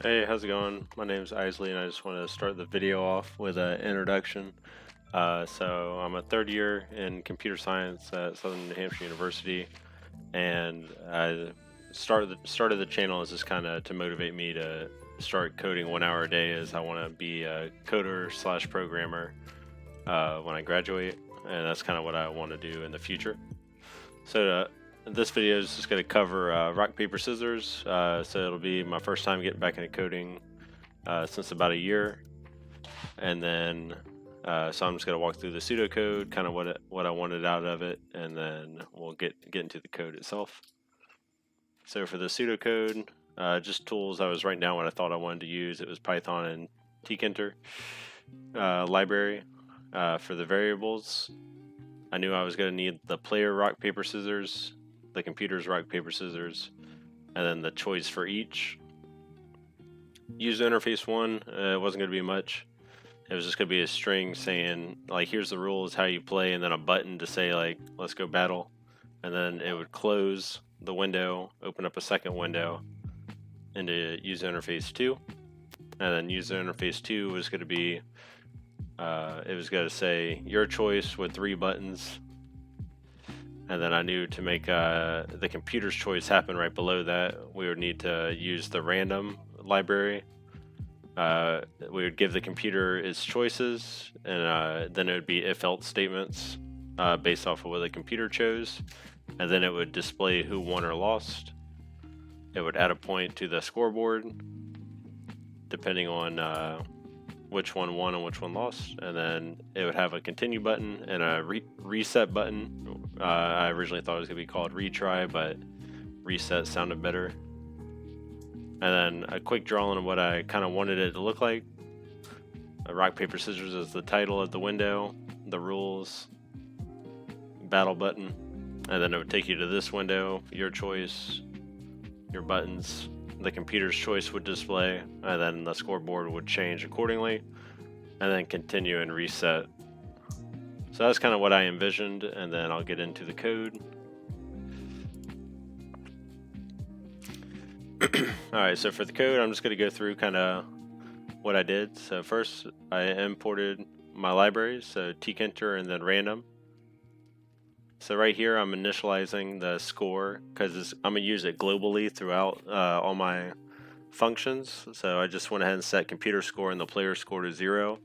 Hey, how's it going? My name's Isley, and I just want to start the video off with an introduction. So I'm a third year in computer science at Southern New Hampshire University, and I started the channel as just kind of to motivate me to start coding 1 hour a day, as I want to be a coder slash programmer when I graduate, and that's kind of what I want to do in the future. So this video is just going to cover rock, paper, scissors. So it'll be my first time getting back into coding since about a year. And then, so I'm just going to walk through the pseudocode, kind of what I wanted out of it, and then we'll get into the code itself. So for the pseudocode, just tools, I was writing down what I thought I wanted to use. It was Python and TKinter library. For the variables, I knew I was going to need the player rock, paper, scissors, the computer's rock, paper, scissors, and then the choice for each. User interface 1, it wasn't going to be much. It was just going to be a string saying, like, here's the rules, how you play, and then a button to say, like, let's go battle. And then it would close the window, open up a second window into user interface 2. And then user interface 2 was going to be, it was going to say your choice with 3 buttons. And then I knew to make the computer's choice happen right below that, we would need to use the random library. We would give the computer its choices, and then it would be if-else statements based off of what the computer chose. And then it would display who won or lost. It would add a point to the scoreboard, depending on which one won and which one lost. And then it would have a continue button and a reset button. I originally thought it was going to be called retry, but reset sounded better. And then a quick drawing of what I kind of wanted it to look like. Rock, paper, scissors is the title of the window, the rules, battle button, and then it would take you to this window, your choice, your buttons, the computer's choice would display, and then the scoreboard would change accordingly, and then continue and reset. So that's kind of what I envisioned, and then I'll get into the code. Alright, so for the code, I'm just going to go through kind of what I did. So first, I imported my libraries, so TKinter and then random. So right here, I'm initializing the score because I'm going to use it globally throughout all my functions. So I just went ahead and set computer score and the player score to 0.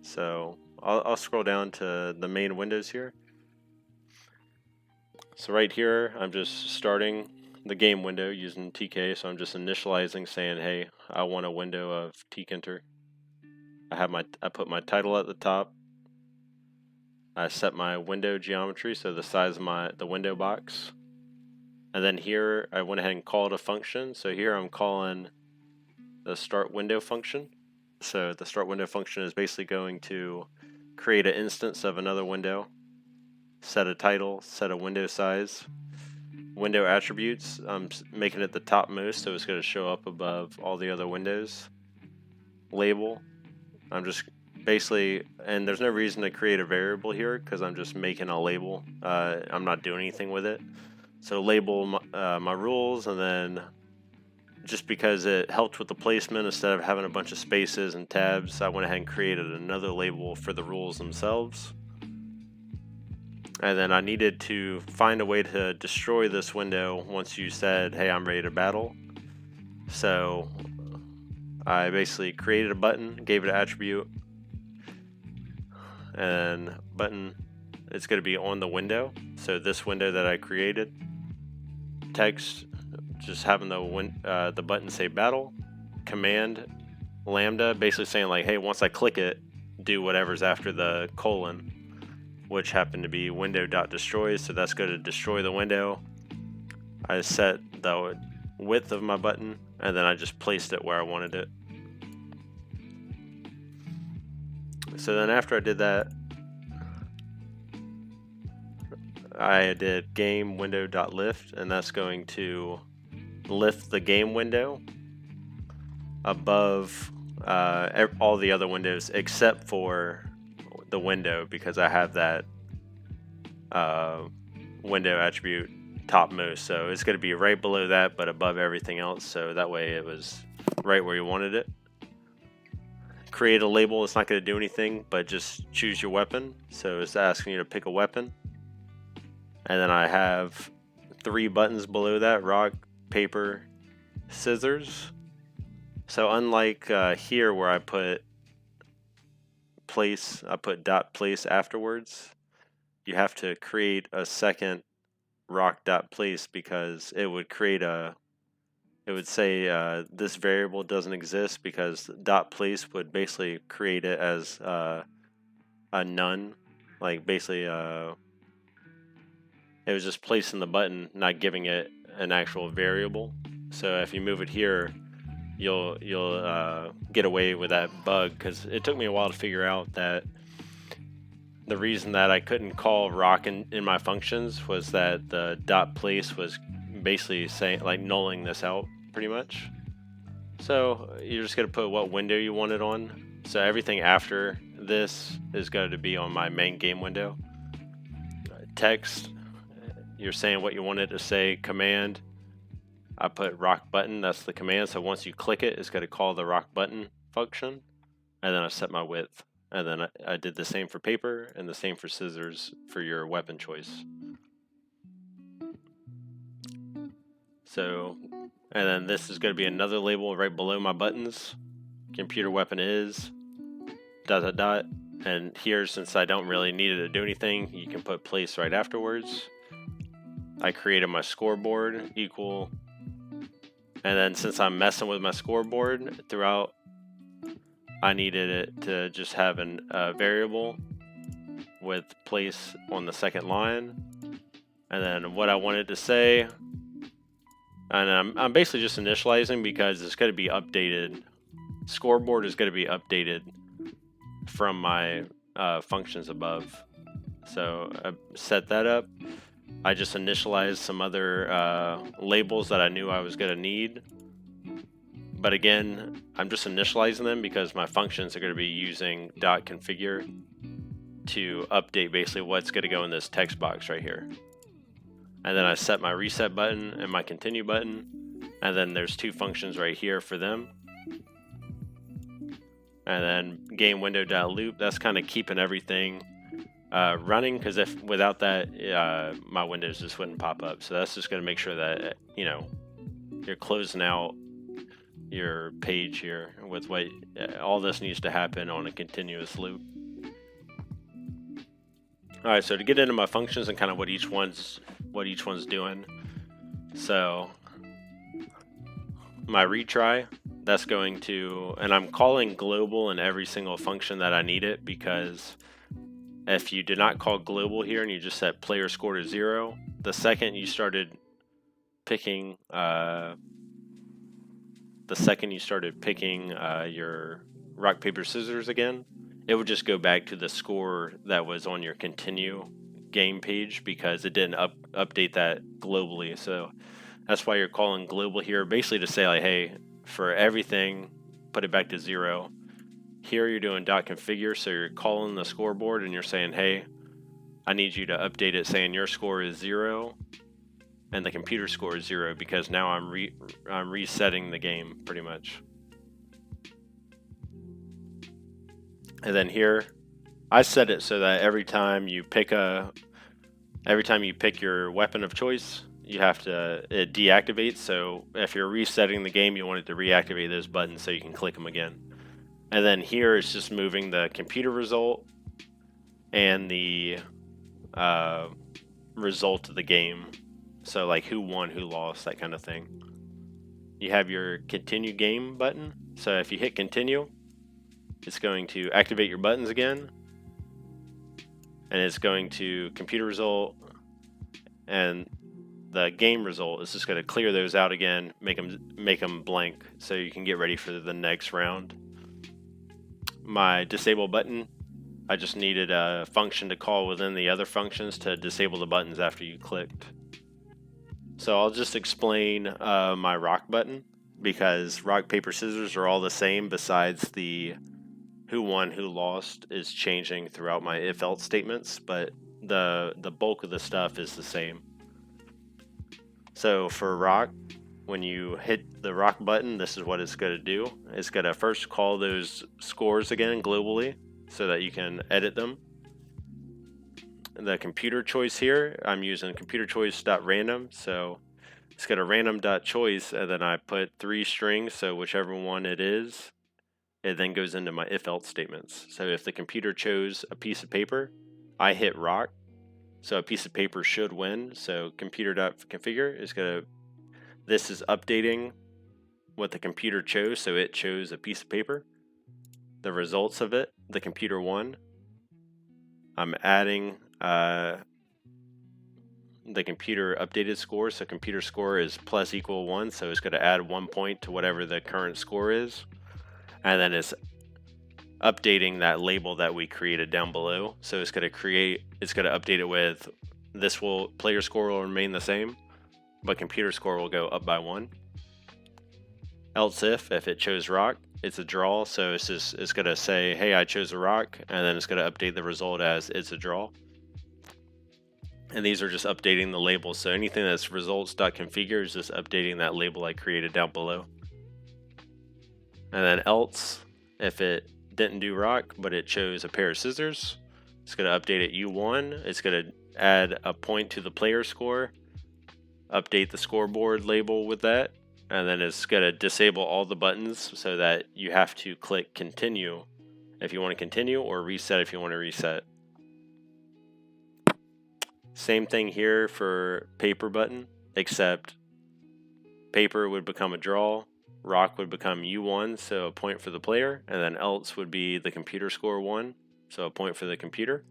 So I'll scroll down to the main windows here. So right here, I'm just starting the game window using TK, so I'm just initializing saying, hey, I want a window of TKinter. I put my title at the top. I set my window geometry, so the size of the window box. And then here I went ahead and called a function. So here I'm calling the start window function. So the start window function is basically going to create an instance of another window, set a title, set a window size. Window attributes, I'm making it the topmost, so it's going to show up above all the other windows. Label, I'm just basically, and there's no reason to create a variable here because I'm just making a label. I'm not doing anything with it. So label my rules, and then just because it helped with the placement, instead of having a bunch of spaces and tabs, I went ahead and created another label for the rules themselves. And then I needed to find a way to destroy this window once you said, hey, I'm ready to battle. So I basically created a button, gave it an attribute, and button, it's going to be on the window. So this window that I created, text, just having the button say battle, command, lambda, basically saying like, hey, once I click it, do whatever's after the colon, which happened to be window.destroy, so that's going to destroy the window. I set the width of my button, and then I just placed it where I wanted it. So then after I did that, I did game window.lift, and that's going to lift the game window above all the other windows except for the window, because I have that window attribute topmost, so it's going to be right below that but above everything else, so that way it was right where you wanted it. Create a label. It's not going to do anything, but just choose your weapon. So it's asking you to pick a weapon, and then I have 3 buttons below that: rock, paper, scissors. So unlike here where I put place, I put dot place afterwards, you have to create a second rock dot place, because it would create a, it would say this variable doesn't exist, because dot place would basically create it as a none, like basically it was just placing the button, not giving it an actual variable. So if you move it here, you'll get away with that bug, because it took me a while to figure out that the reason that I couldn't call rock in my functions was that the dot place was basically saying, like, nulling this out pretty much. So you're just going to put what window you want it on. So everything after this is going to be on my main game window. Text, you're saying what you want it to say. Command, I put rock button, that's the command. So once you click it, it's going to call the rock button function. And then I set my width. And then I did the same for paper and the same for scissors for your weapon choice. So, and then this is going to be another label right below my buttons. Computer weapon is ... And here, since I don't really need it to do anything, you can put place right afterwards. I created my scoreboard equal. And then since I'm messing with my scoreboard throughout, I needed it to just have a variable with place on the second line, and then what I wanted to say, and I'm basically just initializing because it's going to be updated. Scoreboard is going to be updated from my functions above. So I set that up. I just initialized some other labels that I knew I was going to need. But again, I'm just initializing them because my functions are going to be using .configure to update basically what's going to go in this text box right here. And then I set my reset button and my continue button. And then there's 2 functions right here for them. And then game window.loop, that's kind of keeping everything running, because if without that, my windows just wouldn't pop up. So that's just going to make sure that, you know, you're closing out your page here with what all this needs to happen on a continuous loop. All right, so to get into my functions and kind of what each one's doing. So my retry, that's going to, and I'm calling global in every single function that I need it, because if you did not call global here and you just set player score to 0, the second you started picking your rock, paper, scissors again, it would just go back to the score that was on your continue game page, because it didn't update that globally. So that's why you're calling global here, basically to say, like, hey, for everything, put it back to 0. Here you're doing .configure, so you're calling the scoreboard and you're saying, hey, I need you to update it saying your score is 0 and the computer score is 0, because now I'm resetting the game pretty much. And then here, I set it so that every time you pick your weapon of choice, you have to, it deactivates. So if you're resetting the game, you want it to reactivate those buttons so you can click them again. And then here it's just moving the computer result and the result of the game. So like who won, who lost, that kind of thing. You have your continue game button. So if you hit continue, it's going to activate your buttons again. And it's going to computer result, and the game result is just going to clear those out again, make them blank, so you can get ready for the next round. My disable button, I just needed a function to call within the other functions to disable the buttons after you clicked. So I'll just explain my rock button, because rock, paper, scissors are all the same, besides the who won, who lost is changing throughout my if-else statements, but the bulk of the stuff is the same. So for rock, when you hit the rock button, this is what it's going to do. It's going to first call those scores again globally so that you can edit them. The computer choice here, I'm using computer choice.random, so it's got a random.choice, and then I put 3 strings, so whichever one it is, it then goes into my if-else statements. So if the computer chose a piece of paper, I hit rock, so a piece of paper should win. So computer.configure is going to, this is updating what the computer chose, so it chose a piece of paper. The results of it, the computer won. I'm adding the computer updated score, so computer score is plus equal 1, so it's going to add 1 point to whatever the current score is, and then it's updating that label that we created down below. So it's going to update it with player score will remain the same, but computer score will go up by 1. Else if it chose rock, it's a draw, so it's going to say, hey, I chose a rock, and then it's going to update the result as it's a draw. And these are just updating the labels, so anything that's results.configure is just updating that label I created down below. And then else, if it didn't do rock, but it chose a pair of scissors, it's going to update it U1. It's going to add a point to the player score, update the scoreboard label with that, and then it's going to disable all the buttons so that you have to click continue if you want to continue, or reset if you want to reset. Same thing here for paper button, except paper would become a draw, rock would become U1, so a point for the player, and then else would be the computer score 1, so a point for the computer,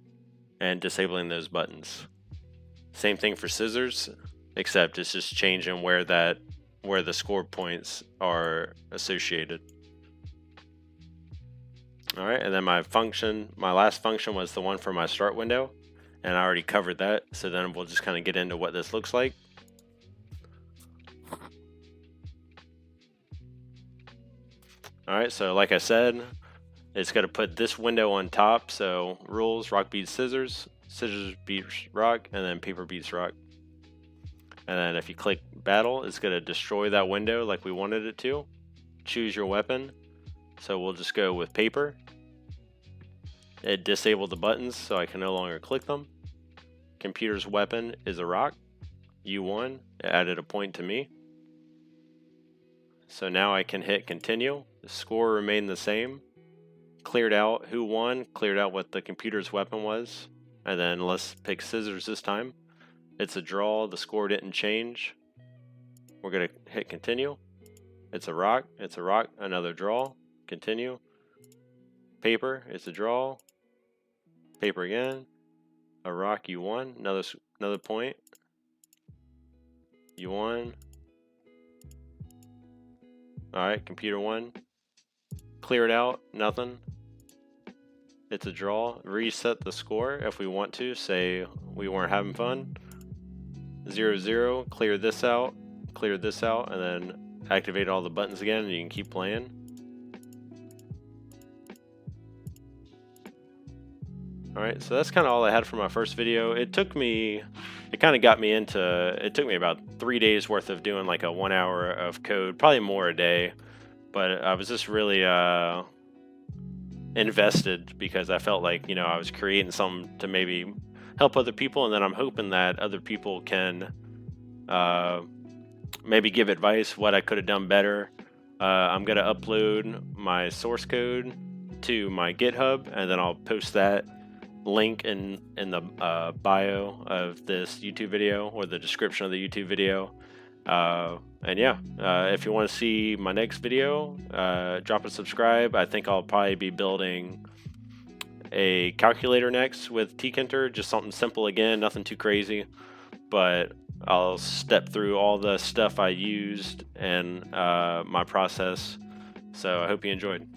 and disabling those buttons. Same thing for scissors, except it's just changing where the score points are associated. All right, and then my last function was the one for my start window, and I already covered that, so then we'll just kind of get into what this looks like. All right, so like I said, it's going to put this window on top, so rules, rock beats scissors, scissors beats rock, and then paper beats rock. And then if you click battle, it's going to destroy that window like we wanted it to. Choose your weapon, so we'll just go with paper. It disabled the buttons, so I can no longer click them. Computer's weapon is a rock, U1, it added a point to me. So now I can hit continue. The score remained the same. Cleared out who won, cleared out what the computer's weapon was, and then let's pick scissors this time. It's a draw, the score didn't change. We're going to hit continue. It's a rock, another draw, continue. Paper, it's a draw. Paper again. A rock, U1, another point. U1. Alright, computer 1. Clear it out, nothing. It's a draw. Reset the score if we want to, say we weren't having fun. 0, 0, clear this out, and then activate all the buttons again, and you can keep playing. Alright, so that's kind of all I had for my first video. It took me about 3 days worth of doing like a 1 hour of code, probably more a day, but I was just really invested because I felt like, I was creating something to maybe help other people, and then I'm hoping that other people can maybe give advice what I could have done better. I'm going to upload my source code to my GitHub, and then I'll post that link in the bio of this YouTube video, or the description of the YouTube video. And yeah, if you want to see my next video, drop a subscribe. I think I'll probably be building a calculator next with TKinter, just something simple again, nothing too crazy, but I'll step through all the stuff I used and my process. So I hope you enjoyed.